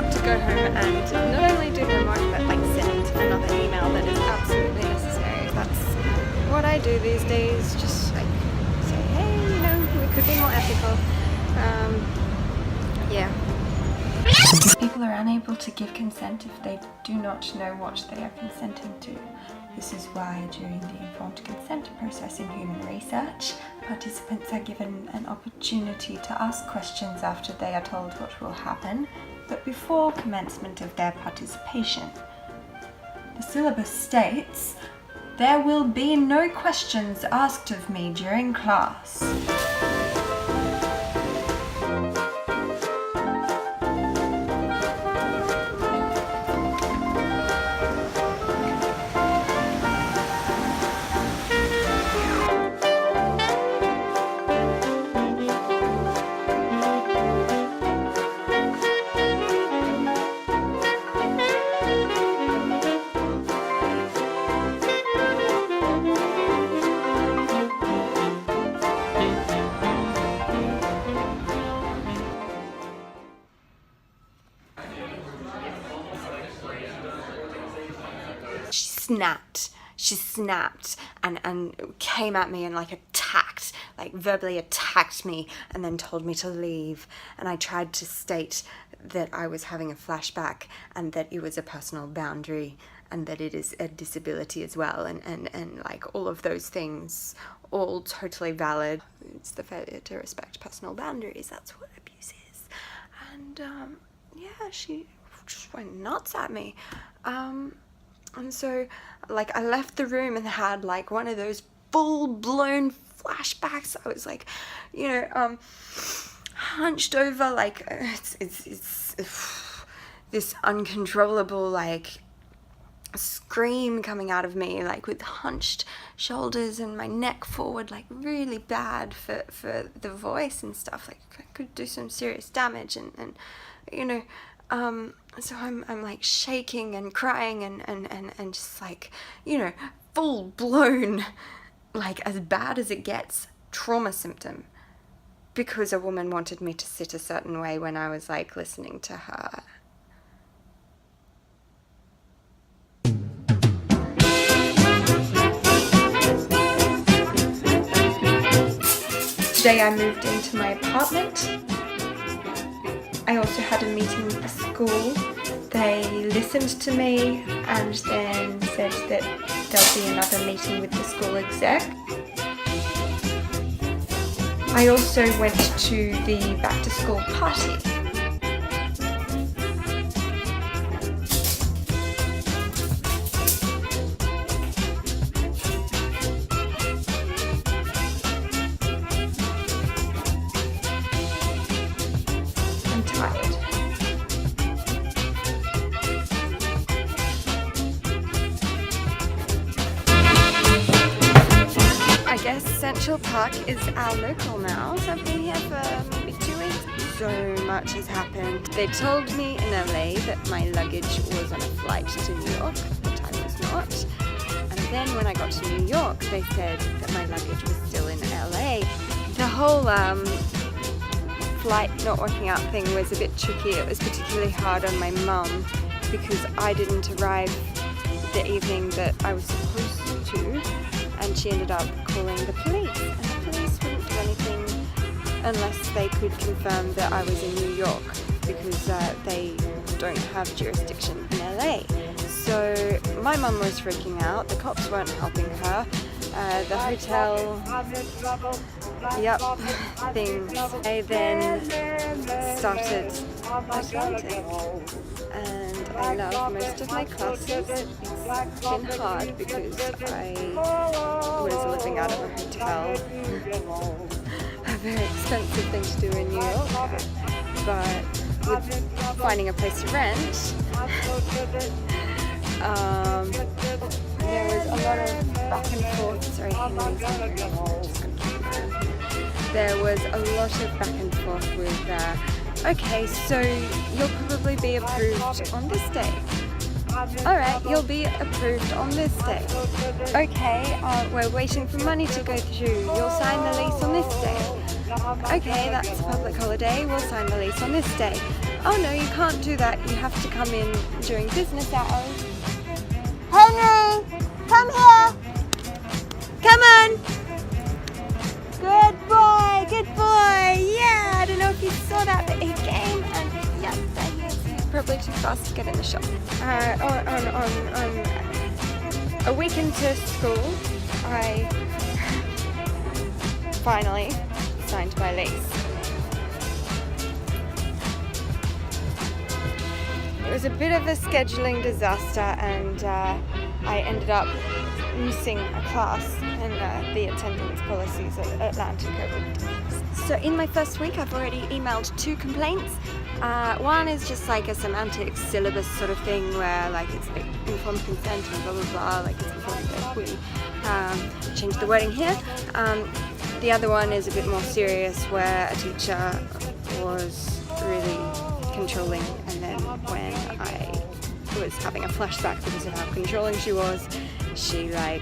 up to go home and not only do homework but like send another email that is absolutely necessary. That's what I do these days, just like say, hey, you know, we could be more ethical. Yeah. People are unable to give consent if they do not know what they are consenting to. This is why during the informed consent process in human research, participants are given an opportunity to ask questions after they are told what will happen, but before commencement of their participation. The syllabus states, "There will be no questions asked of me during class." She snapped and came at me and like verbally attacked me and then told me to leave. And I tried to state that I was having a flashback and that it was a personal boundary and that it is a disability as well, and like all of those things, all totally valid. It's the failure to respect personal boundaries, that's what abuse is. And yeah, she just went nuts at me. And so, like, I left the room and had, like, one of those full-blown flashbacks. I was, like, you know, hunched over, like, it's this uncontrollable, like, scream coming out of me, like, with hunched shoulders and my neck forward, like, really bad for the voice and stuff. Like, I could do some serious damage and you know, so I'm like shaking and crying and just like, you know, full blown, like as bad as it gets, trauma symptom, because a woman wanted me to sit a certain way when I was like listening to her. Today I moved into my apartment. I also had a meeting with the school. They listened to me and then said that there'll be another meeting with the school exec. I also went to the back to school party. Central Park is our local now, so I've been here for maybe 2 weeks. So much has happened. They told me in LA that my luggage was on a flight to New York, but I was not. And then when I got to New York, they said that my luggage was still in LA. The whole flight not working out thing was a bit tricky. It was particularly hard on my mum because I didn't arrive the evening that I was supposed to. And she ended up calling the police, and the police wouldn't do anything unless they could confirm that I was in New York, because they don't have jurisdiction in LA. So my mum was freaking out, the cops weren't helping her, the hotel, things. I then started Atlantic, and I love most of my classes. It's been hard because I was living out of a hotel, a very expensive thing to do in New York, but with finding a place to rent, there was a lot of back and forth. Sorry, there was a lot of back and forth with, okay, so you'll probably be approved on this day. Alright, you'll be approved on this day. Okay, we're waiting for money to go through. You'll sign the lease on this day. Okay, that's a public holiday. We'll sign the lease on this day. oh no, you can't do that, you have to come in during business hours. Henry, come here. Come on! Good boy, good boy, yeah! I don't know if you saw that, but he came and yeah, there he is. He's probably too fast to get in the shop. On a week into school, I finally signed my lease. It was a bit of a scheduling disaster, and I ended up missing a class, and the attendance policies at Atlantic are ridiculous. So in my first week, I've already emailed 2 complaints. One is just like a semantic syllabus sort of thing where like it's like informed consent and blah blah blah, like it's important that we change the wording here. The other one is a bit more serious where a teacher was really controlling, and then when I was having a flashback because of how controlling she was, she like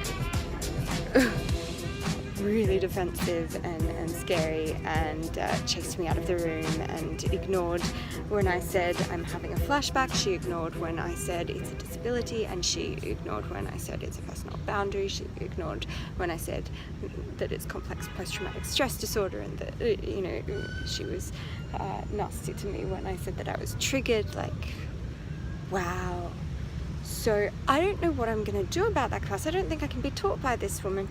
really defensive and scary, and chased me out of the room and ignored when I said I'm having a flashback. She ignored when I said it's a disability, and she ignored when I said it's a personal boundary. She ignored when I said that it's complex post-traumatic stress disorder, and that she was nasty to me when I said that I was triggered. Like, wow. So I don't know what I'm going to do about that class. I don't think I can be taught by this woman.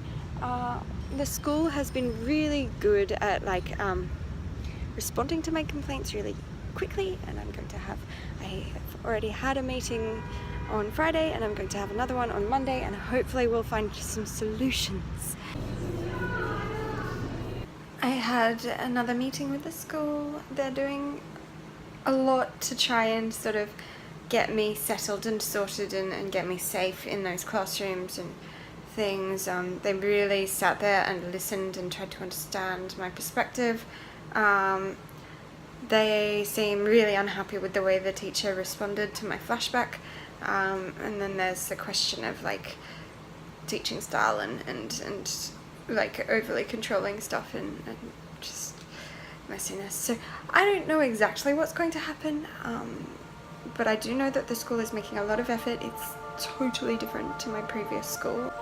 The school has been really good at responding to my complaints really quickly, and I have already had a meeting on Friday, and I'm going to have another one on Monday, and hopefully we'll find some solutions. I had another meeting with the school. They're doing a lot to try and sort of get me settled and sorted and get me safe in those classrooms and things. They really sat there and listened and tried to understand my perspective. They seem really unhappy with the way the teacher responded to my flashback. And then there's the question of like teaching style and like overly controlling stuff and just messiness. So I don't know exactly what's going to happen, but I do know that the school is making a lot of effort. It's totally different to my previous school.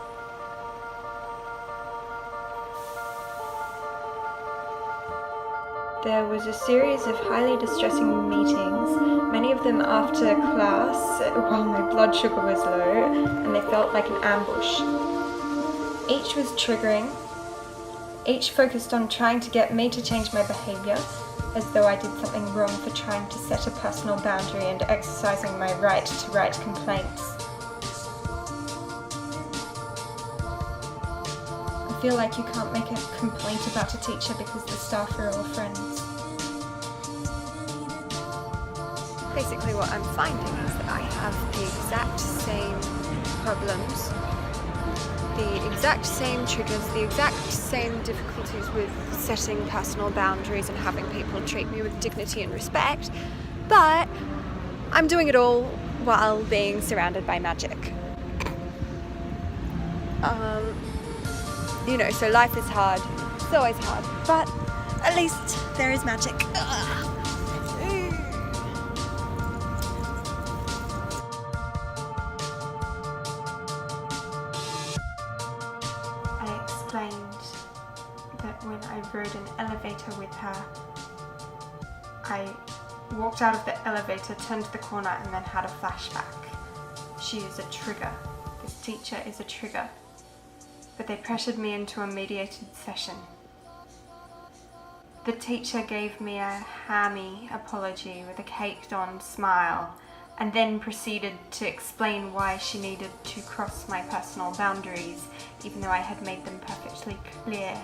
There was a series of highly distressing meetings, many of them after class while my blood sugar was low, and they felt like an ambush. Each was triggering, each focused on trying to get me to change my behaviour, as though I did something wrong for trying to set a personal boundary and exercising my right to write complaints. I feel like you can't make a complaint about a teacher because the staff are all friends. Basically what I'm finding is that I have the exact same problems, the exact same triggers, the exact same difficulties with setting personal boundaries and having people treat me with dignity and respect, but I'm doing it all while being surrounded by magic. So life is hard, it's always hard, but at least there is magic. I explained that when I rode an elevator with her, I walked out of the elevator, turned the corner, and then had a flashback. She is a trigger. This teacher is a trigger. But they pressured me into a mediated session. The teacher gave me a hammy apology with a caked-on smile, and then proceeded to explain why she needed to cross my personal boundaries, even though I had made them perfectly clear.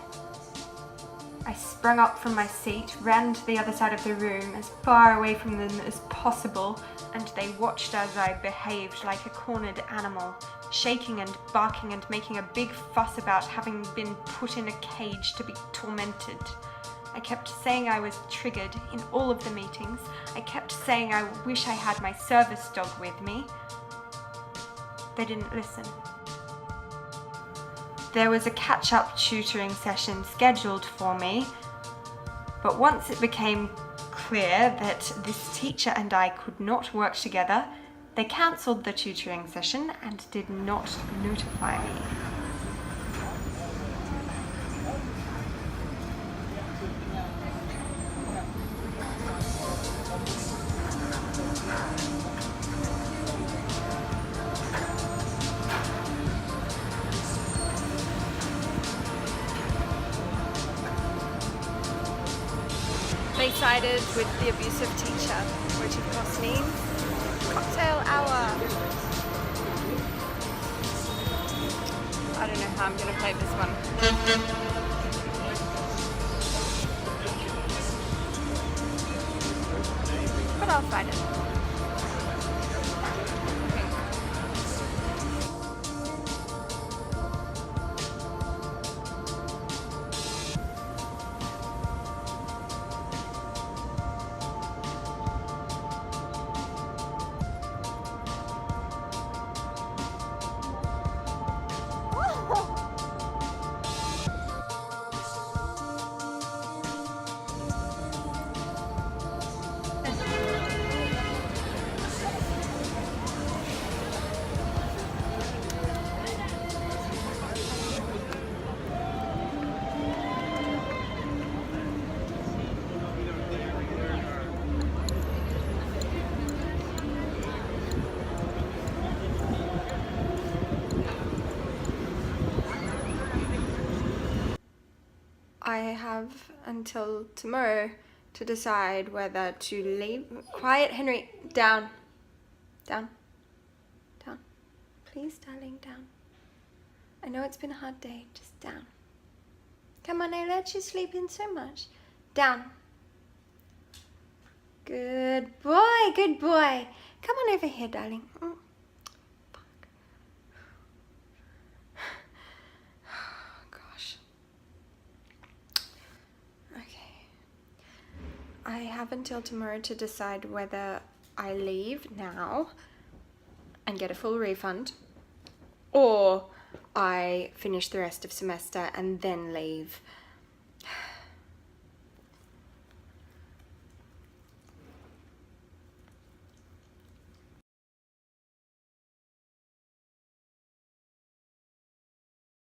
I sprung up from my seat, ran to the other side of the room, as far away from them as possible, and they watched as I behaved like a cornered animal, shaking and barking and making a big fuss about having been put in a cage to be tormented. I kept saying I was triggered in all of the meetings. I kept saying I wish I had my service dog with me. They didn't listen. There was a catch-up tutoring session scheduled for me, but once it became clear that this teacher and I could not work together, they cancelled the tutoring session and did not notify me. They sided with the abusive teacher, which of course means cocktail hour. I don't know how I'm going to play this one. But I'll find it. I have until tomorrow to decide whether to leave. Quiet, Henry. Down. Down. Down. Please, darling, down. I know it's been a hard day. Just down. Come on, I let you sleep in so much. Down. Good boy, good boy. Come on over here, darling. I have until tomorrow to decide whether I leave now and get a full refund, or I finish the rest of semester and then leave